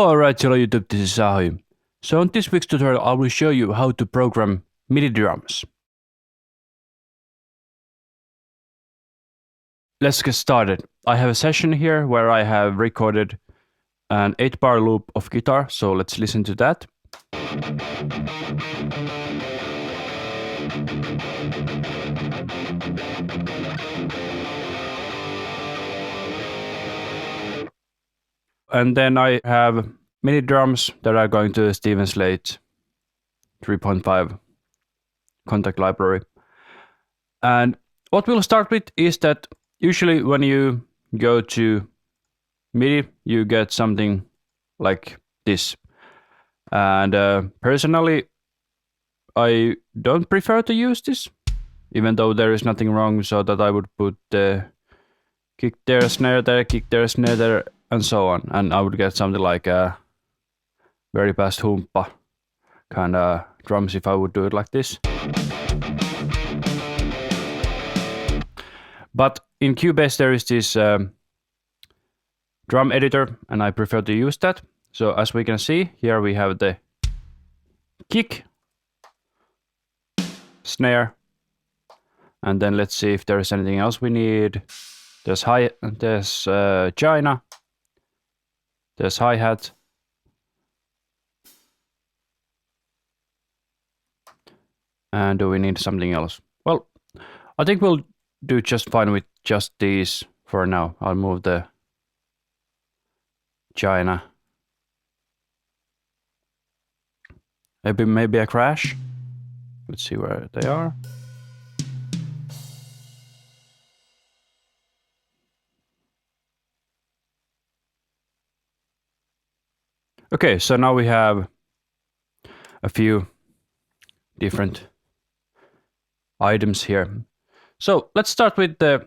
Alright, hello YouTube, this is Ahi. So in this week's tutorial I will show you how to program MIDI drums. Let's get started. I have a session here where I have recorded an 8-bar loop of guitar, so let's listen to that. And then I have MIDI drums that are going to Steven Slate 3.5 contact library. And what we'll start with is that usually when you go to MIDI, you get something like this. And personally, I don't prefer to use this, even though there is nothing wrong, so that I would put the kick there, snare there, kick there, snare there, and so on. And I would get something like a very fast humppa kind of drums if I would do it like this. But in Cubase there is this drum editor, and I prefer to use that. So as we can see, here we have the kick, snare, and then let's see if there is anything else we need. There's China, there's hi-hat, and do we need something else? Well, I think we'll do just fine with just these for now. I'll move the China. Maybe a crash. Let's see where they are. Okay, so now we have a few different items here. So let's start with the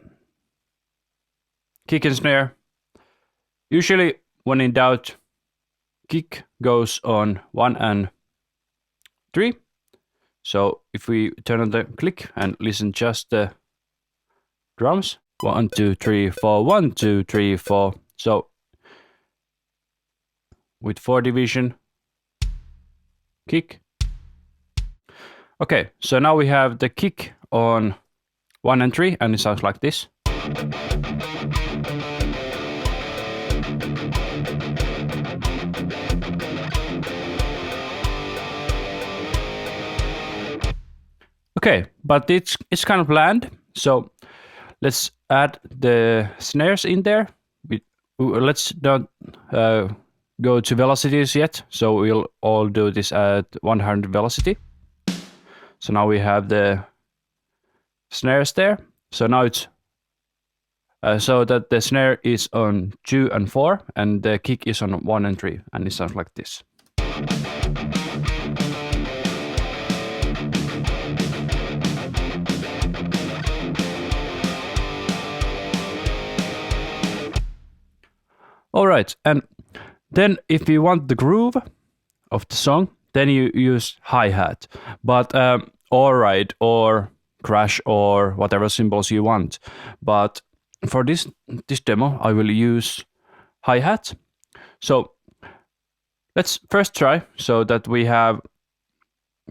kick and snare. Usually when in doubt, kick goes on 1 and 3. So if we turn on the click and listen just the drums, 1 2 3 4, 1 2 3 4. So with 4 division, kick. Okay, so now we have the kick on 1 and 3, and it sounds like this. Okay, but it's kind of bland, so let's add the snares in there. Let's not go to velocities yet, so we'll all do this at 100 velocity. So now we have the snares there. So now it's so that the snare is on 2 and 4, and the kick is on 1 and 3, and it sounds like this. Alright, and then if you want the groove of the song, then you use hi-hat. But alright, or crash, or whatever symbols you want. But for this demo, I will use hi-hat. So let's first try so that we have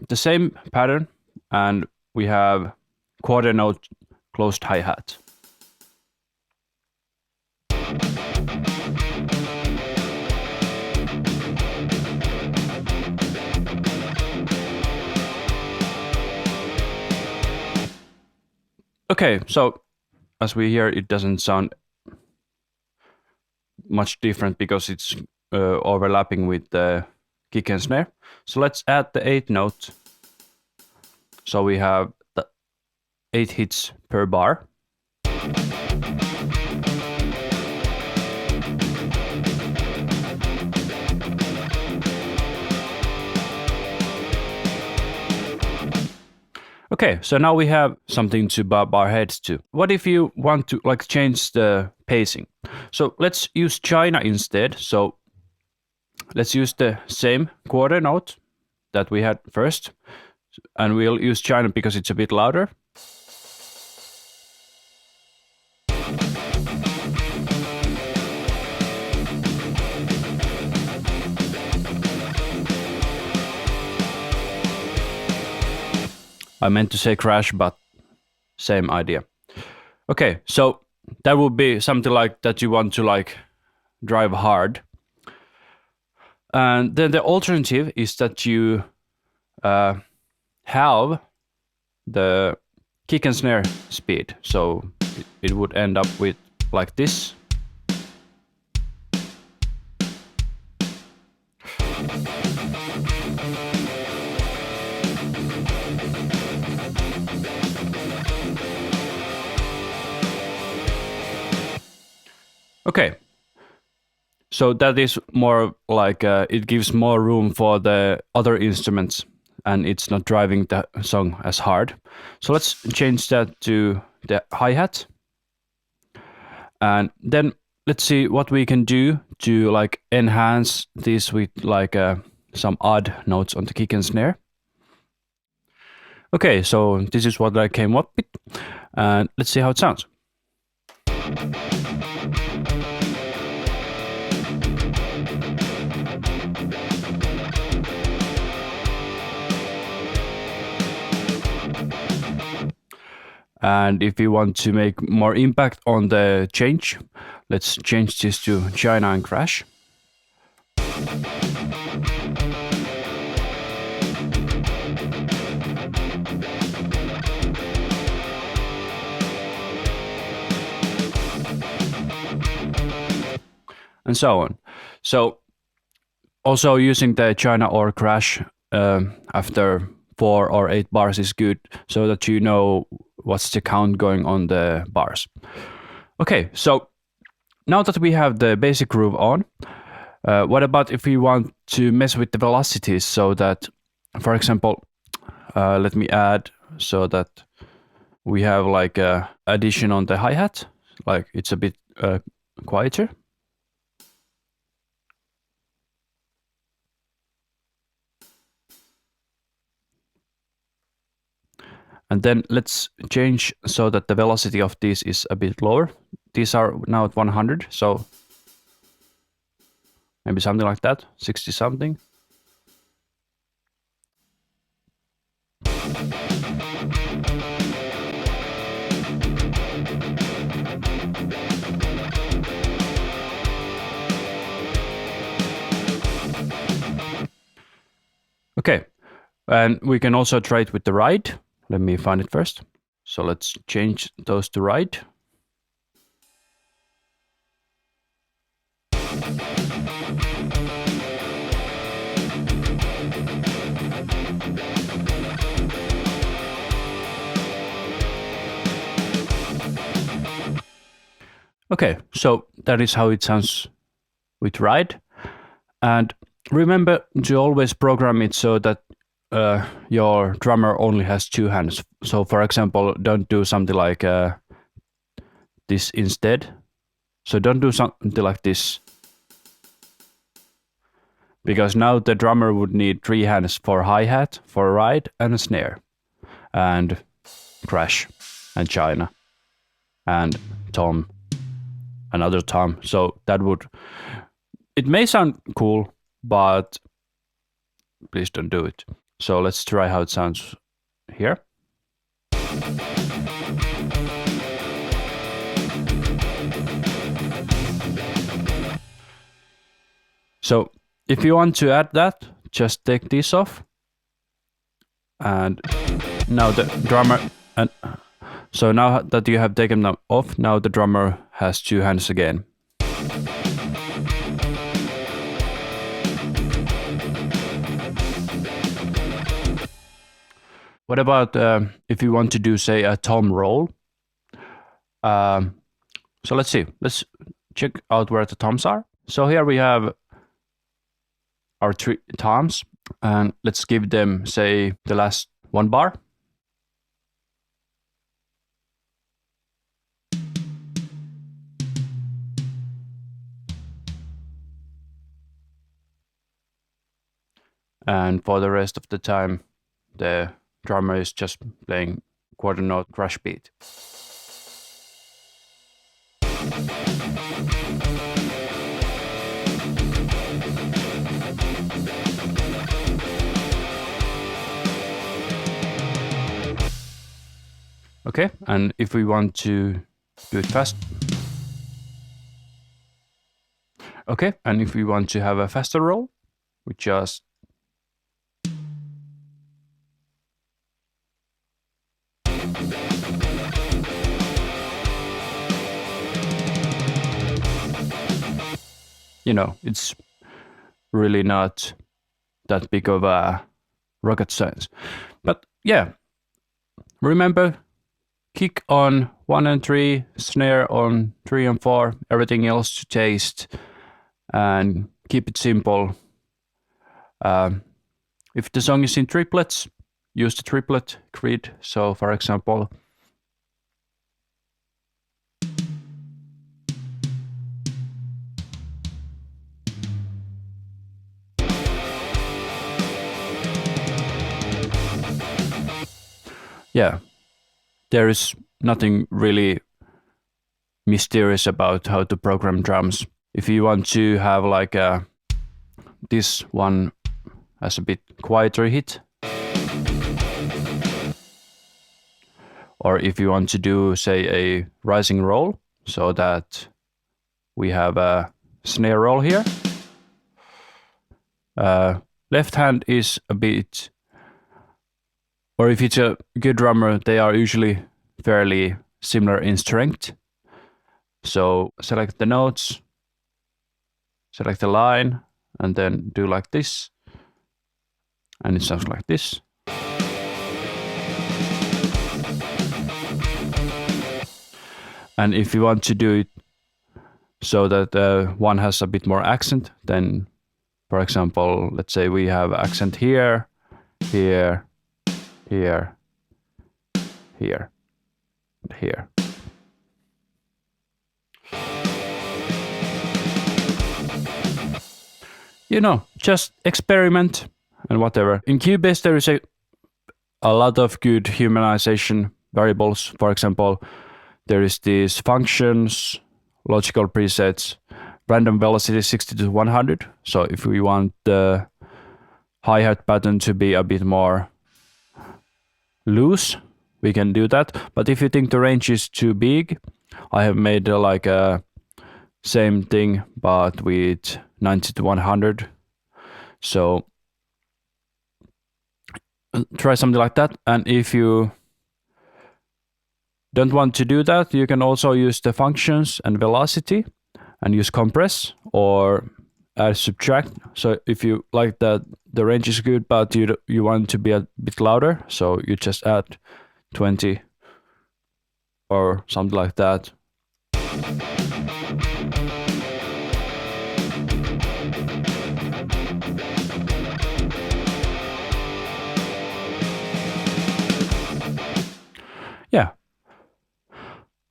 the same pattern and we have quarter note closed hi-hat. Okay, so as we hear, it doesn't sound much different because it's overlapping with the kick and snare. So let's add the 8th note. So we have the 8 hits per bar. Okay, so now we have something to bob our heads to. What if you want to change the pacing? So let's use China instead. So let's use the same quarter note that we had first, and we'll use China because it's a bit louder. I meant to say crash, but same idea. Okay, so that would be something like that you want to like drive hard. And then the alternative is that you have the kick and snare speed. So it would end up with like this. Okay, so that is more like it gives more room for the other instruments and it's not driving the song as hard. So let's change that to the hi-hat. And then let's see what we can do to like enhance this with like some odd notes on the kick and snare. Okay, so this is what I came up with, and let's see how it sounds. And if you want to make more impact on the change, let's change this to China and crash. And so on. So also using the China or crash after 4 or 8 bars is good, so that you know what's the count going on the bars. Okay, so now that we have the basic groove on, what about if we want to mess with the velocities so that, for example, let me add so that we have like a addition on the hi-hat, like it's a bit quieter. And then let's change so that the velocity of this is a bit lower. These are now at 100, so maybe something like that, 60 something. Okay, and we can also try it with the ride. Let me find it first. So let's change those to ride. Okay, so that is how it sounds with ride. And remember to always program it so that your drummer only has 2 hands. So for example, don't do something like this instead. So don't do something like this, because now the drummer would need 3 hands for hi-hat, for a ride, and a snare, and crash, and China, and tom, another tom. So that would, it may sound cool, but please don't do it. So let's try how it sounds here. So if you want to add that, just take this off. And now the drummer, and so now that you have taken them off, now the drummer has 2 hands again. What about if you want to do, say, a tom roll? So let's see. Let's check out where the toms are. So here we have our 3 toms, and let's give them, say, the last 1 bar. And for the rest of the time, the drummer is just playing quarter note crash beat. Okay, and if we want to do it fast. Okay, and if we want to have a faster roll, we just it's really not that big of a rocket science. But yeah, remember, kick on 1 and 3, snare on 3 and 4, everything else to taste, and keep it simple. If the song is in triplets, use the triplet grid. So for example, yeah, there is nothing really mysterious about how to program drums. If you want to have like this one as a bit quieter hit, or if you want to do, say, a rising roll, so that we have a snare roll here. Left hand is a bit, or if it's a good drummer, they are usually fairly similar in strength. So select the notes, select the line, and then do like this. And it sounds like this. And if you want to do it so that one has a bit more accent, then, for example, let's say we have accent here, here, here, here, and here. Just experiment and whatever. In Cubase, there is a lot of good humanization variables. For example, there is these functions, logical presets, random velocity 60 to 100. So if we want the hi-hat pattern to be a bit more loose, we can do that. But if you think the range is too big, I have made like a same thing but with 90 to 100. So try something like that. And if you don't want to do that, you can also use the functions and velocity and use compress or add subtract. So if you like that the range is good but you want to be a bit louder, so you just add 20 or something like that. Yeah.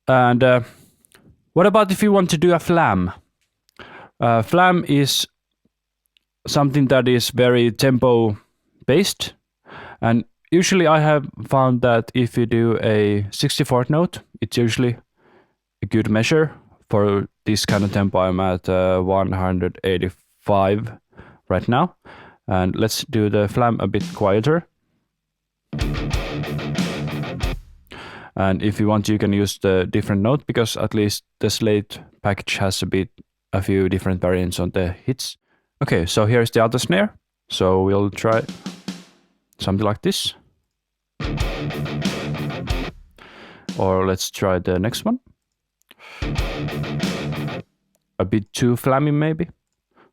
And what about if you want to do a flam? Flam is something that is very tempo based, and usually I have found that if you do a 64th note, it's usually a good measure. For this kind of tempo, I'm at 185 right now, and let's do the flam a bit quieter. And if you want, you can use the different note, because at least the Slate package has a few different variants on the hits. Okay, so here's the other snare. So we'll try something like this. Or let's try the next one. A bit too flammy maybe.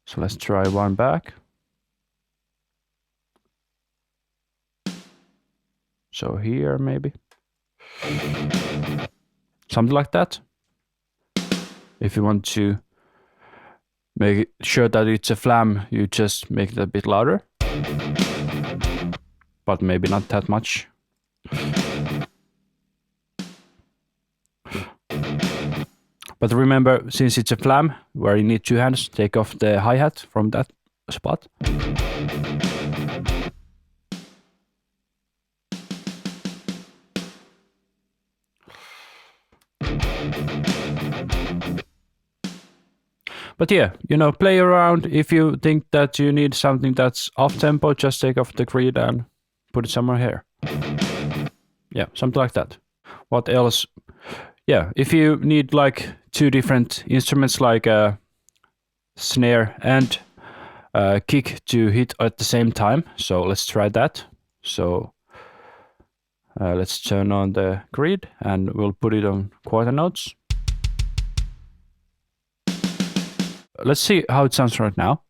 So let's try one back. So here maybe. Something like that. If you want to make sure that it's a flam, you just make it a bit louder, but maybe not that much. But remember, since it's a flam where you need two hands, take off the hi-hat from that spot. But yeah, play around. If you think that you need something that's off tempo, just take off the grid and put it somewhere here. Yeah, something like that. what else? Yeah, if you need like two different instruments like a snare and a kick to hit at the same time, so let's try that. So let's turn on the grid and we'll put it on quarter notes. Let's see how it sounds right now.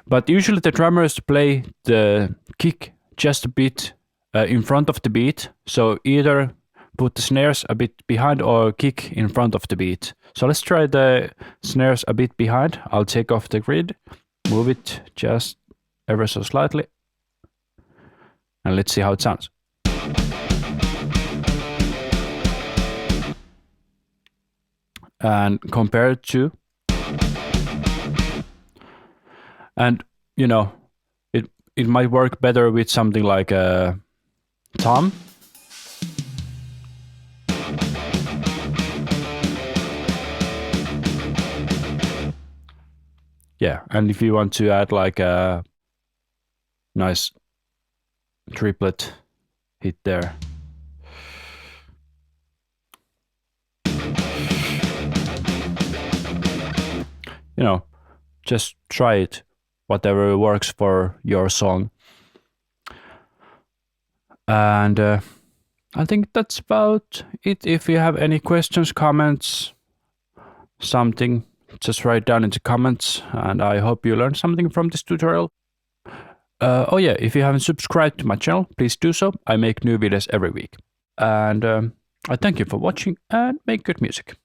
But usually the drummers play the kick just a bit in front of the beat. So either put the snares a bit behind or kick in front of the beat. So let's try the snares a bit behind. I'll take off the grid, move it just ever so slightly, and let's see how it sounds. And compare it to, and you know, it might work better with something like a tom. Yeah, and if you want to add like a nice triplet hit there. You know, just try it, whatever works for your song. And I think that's about it. If you have any questions, comments, something, just write down in the comments, and I hope you learned something from this tutorial. Oh yeah, if you haven't subscribed to my channel, please do so. I make new videos every week. And I thank you for watching and make good music.